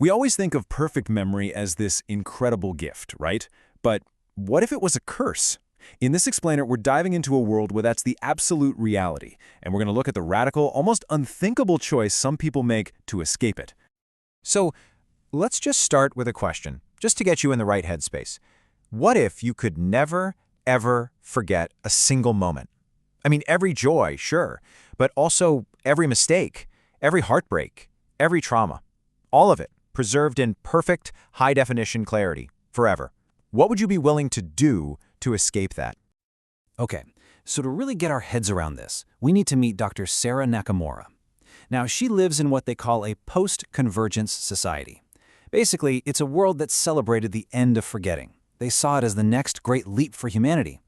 We always think of perfect memory as this incredible gift, right? But what if it was a curse? In this explainer, we're diving into a world where that's the absolute reality, and we're going to look at the radical, almost unthinkable choice some people make to escape it. So let's just start with a question, just to get you in the right headspace. What if you could never, ever forget a single moment? I mean, every joy, sure, but also every mistake, every heartbreak, every trauma. All of it preserved in perfect, high-definition clarity, forever. What would you be willing to do to escape that? Okay, so to really get our heads around this, we need to meet Dr. Sarah Nakamura. Now, she lives in what they call a post-convergence society. Basically, it's a world that celebrated the end of forgetting. They saw it as the next great leap for humanity.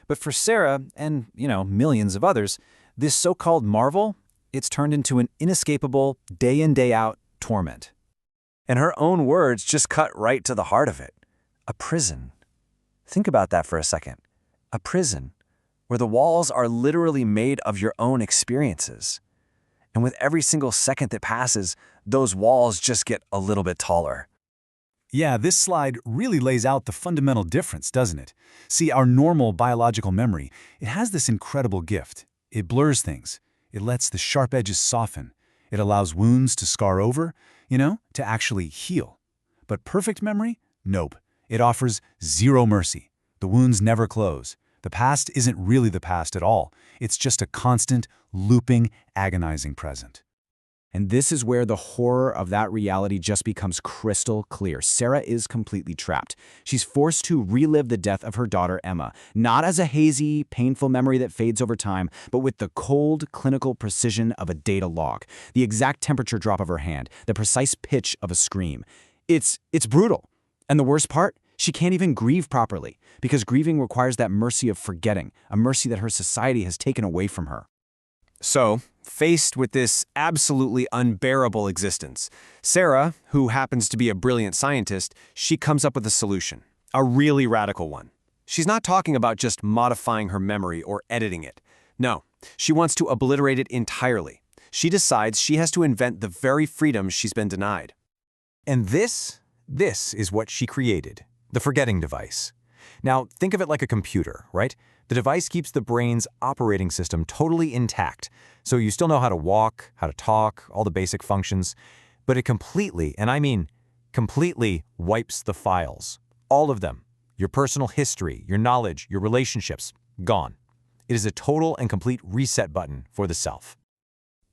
But for Sarah, and, millions of others, this so-called marvel, it's turned into an inescapable, day-in, day-out torment. And her own words just cut right to the heart of it. A prison. Think about that for a second. A prison, where the walls are literally made of your own experiences. And with every single second that passes, those walls just get a little bit taller. Yeah, this slide really lays out the fundamental difference, doesn't it? See, our normal biological memory, it has this incredible gift. It blurs things. It lets the sharp edges soften. It allows wounds to scar over, to actually heal. But perfect memory? Nope. It offers zero mercy. The wounds never close. The past isn't really the past at all. It's just a constant, looping, agonizing present. And this is where the horror of that reality just becomes crystal clear. Sarah is completely trapped. She's forced to relive the death of her daughter, Emma, not as a hazy, painful memory that fades over time, but with the cold, clinical precision of a data log, the exact temperature drop of her hand, the precise pitch of a scream. It's brutal. And the worst part? She can't even grieve properly, because grieving requires that mercy of forgetting, a mercy that her society has taken away from her. So, faced with this absolutely unbearable existence, Sarah, who happens to be a brilliant scientist, she comes up with a solution, a really radical one. She's not talking about just modifying her memory or editing it. No, she wants to obliterate it entirely. She decides she has to invent the very freedom she's been denied. And this is what she created, the forgetting device. Now, think of it like a computer, right? The device keeps the brain's operating system totally intact, so you still know how to walk, how to talk, all the basic functions, but it completely, and I mean completely, wipes the files. All of them. Your personal history, your knowledge, your relationships, gone. It is a total and complete reset button for the self.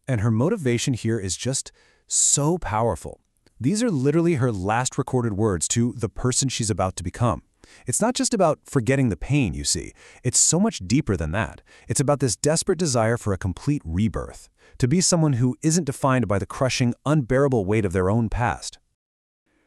And her motivation here is just so powerful. These are literally her last recorded words to the person she's about to become. It's not just about forgetting the pain, you see. It's so much deeper than that. It's about this desperate desire for a complete rebirth, to be someone who isn't defined by the crushing, unbearable weight of their own past.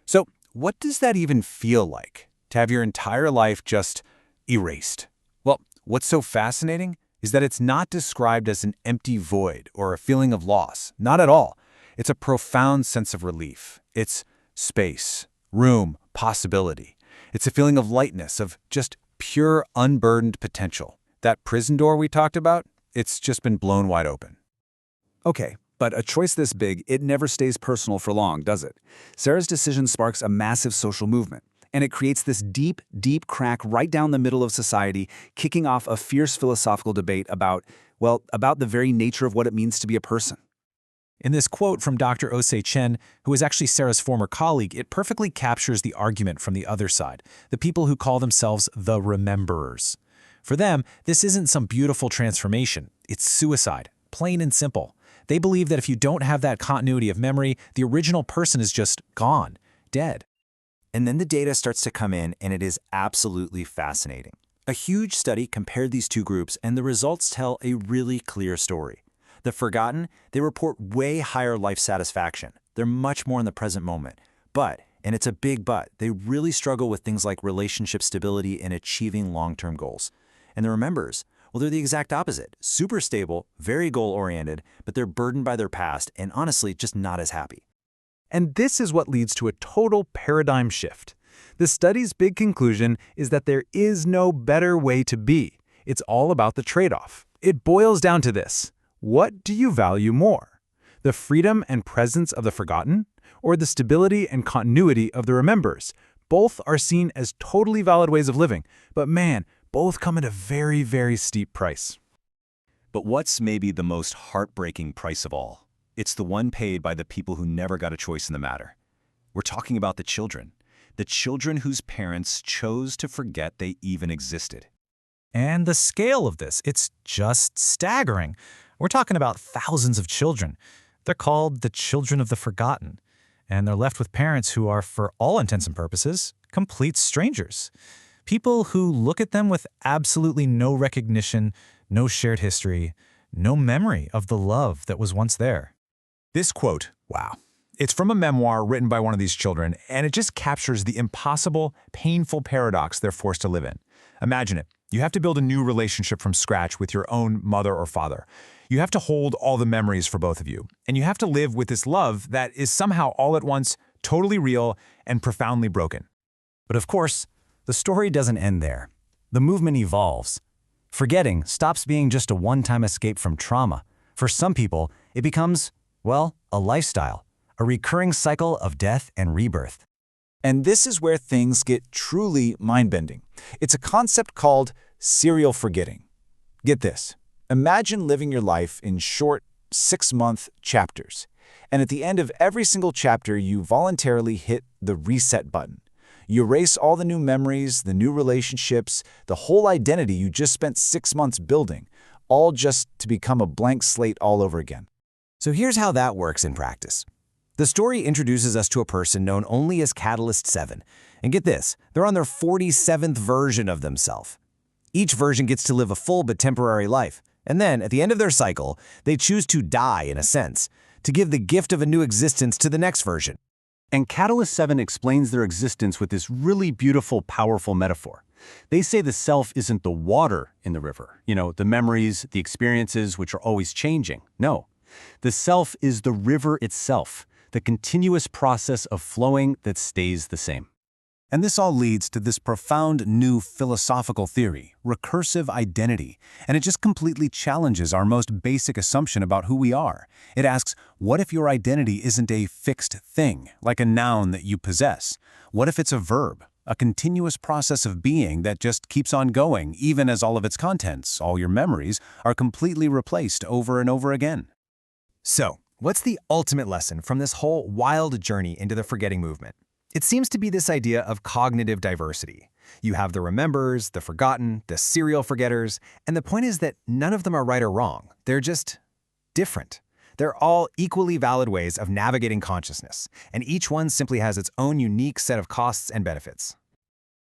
So, what does that even feel like, to have your entire life just erased? Well, what's so fascinating is that it's not described as an empty void or a feeling of loss. Not at all. It's a profound sense of relief. It's space, room, possibility. It's a feeling of lightness, of just pure, unburdened potential. That prison door we talked about, it's just been blown wide open. Okay, but a choice this big, it never stays personal for long, does it? Sarah's decision sparks a massive social movement, and it creates this deep, deep crack right down the middle of society, kicking off a fierce philosophical debate about the very nature of what it means to be a person. In this quote from Dr. Osei Chen, who is actually Sarah's former colleague, it perfectly captures the argument from the other side, the people who call themselves the rememberers. For them, this isn't some beautiful transformation. It's suicide, plain and simple. They believe that if you don't have that continuity of memory, the original person is just gone, dead. And then the data starts to come in, and it is absolutely fascinating. A huge study compared these two groups, and the results tell a really clear story. The forgotten, they report way higher life satisfaction. They're much more in the present moment. But, and it's a big but, they really struggle with things like relationship stability and achieving long-term goals. And the remembers, well, they're the exact opposite. Super stable, very goal-oriented, but they're burdened by their past and honestly just not as happy. And this is what leads to a total paradigm shift. The study's big conclusion is that there is no better way to be. It's all about the trade-off. It boils down to this. What do you value more? The freedom and presence of the forgotten, or the stability and continuity of the remembers. Both are seen as totally valid ways of living, but man, both come at a very, very steep price. But what's maybe the most heartbreaking price of all? It's the one paid by the people who never got a choice in the matter. We're talking about the children whose parents chose to forget they even existed. And the scale of this, it's just staggering. We're talking about thousands of children. They're called the children of the forgotten, and they're left with parents who are, for all intents and purposes, complete strangers. People who look at them with absolutely no recognition, no shared history, no memory of the love that was once there. This quote, wow. It's from a memoir written by one of these children, and it just captures the impossible, painful paradox they're forced to live in. Imagine it. You have to build a new relationship from scratch with your own mother or father. You have to hold all the memories for both of you, and you have to live with this love that is somehow all at once totally real and profoundly broken. But of course, the story doesn't end there. The movement evolves. Forgetting stops being just a one-time escape from trauma. For some people, it becomes, well, a lifestyle, a recurring cycle of death and rebirth. And this is where things get truly mind-bending. It's a concept called serial forgetting. Get this. Imagine living your life in short, 6-month chapters. And at the end of every single chapter, you voluntarily hit the reset button. You erase all the new memories, the new relationships, the whole identity you just spent 6 months building, all just to become a blank slate all over again. So here's how that works in practice. The story introduces us to a person known only as Catalyst 7. And get this, they're on their 47th version of themselves. Each version gets to live a full but temporary life. And then, at the end of their cycle, they choose to die, in a sense, to give the gift of a new existence to the next version. And Catalyst 7 explains their existence with this really beautiful, powerful metaphor. They say the self isn't the water in the river, the memories, the experiences, which are always changing. No, the self is the river itself, the continuous process of flowing that stays the same. And this all leads to this profound new philosophical theory, recursive identity, and it just completely challenges our most basic assumption about who we are. It asks, what if your identity isn't a fixed thing, like a noun that you possess? What if it's a verb, a continuous process of being that just keeps on going, even as all of its contents, all your memories, are completely replaced over and over again? So, what's the ultimate lesson from this whole wild journey into the forgetting movement? It seems to be this idea of cognitive diversity. You have the remembers, the forgotten, the serial forgetters, and the point is that none of them are right or wrong. They're just different. They're all equally valid ways of navigating consciousness, and each one simply has its own unique set of costs and benefits.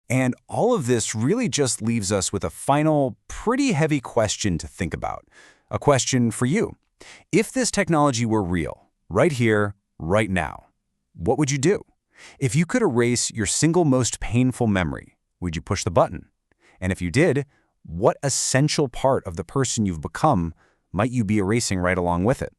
And all of this really just leaves us with a final, pretty heavy question to think about. A question for you. If this technology were real, right here, right now, what would you do? If you could erase your single most painful memory, would you push the button? And if you did, what essential part of the person you've become might you be erasing right along with it?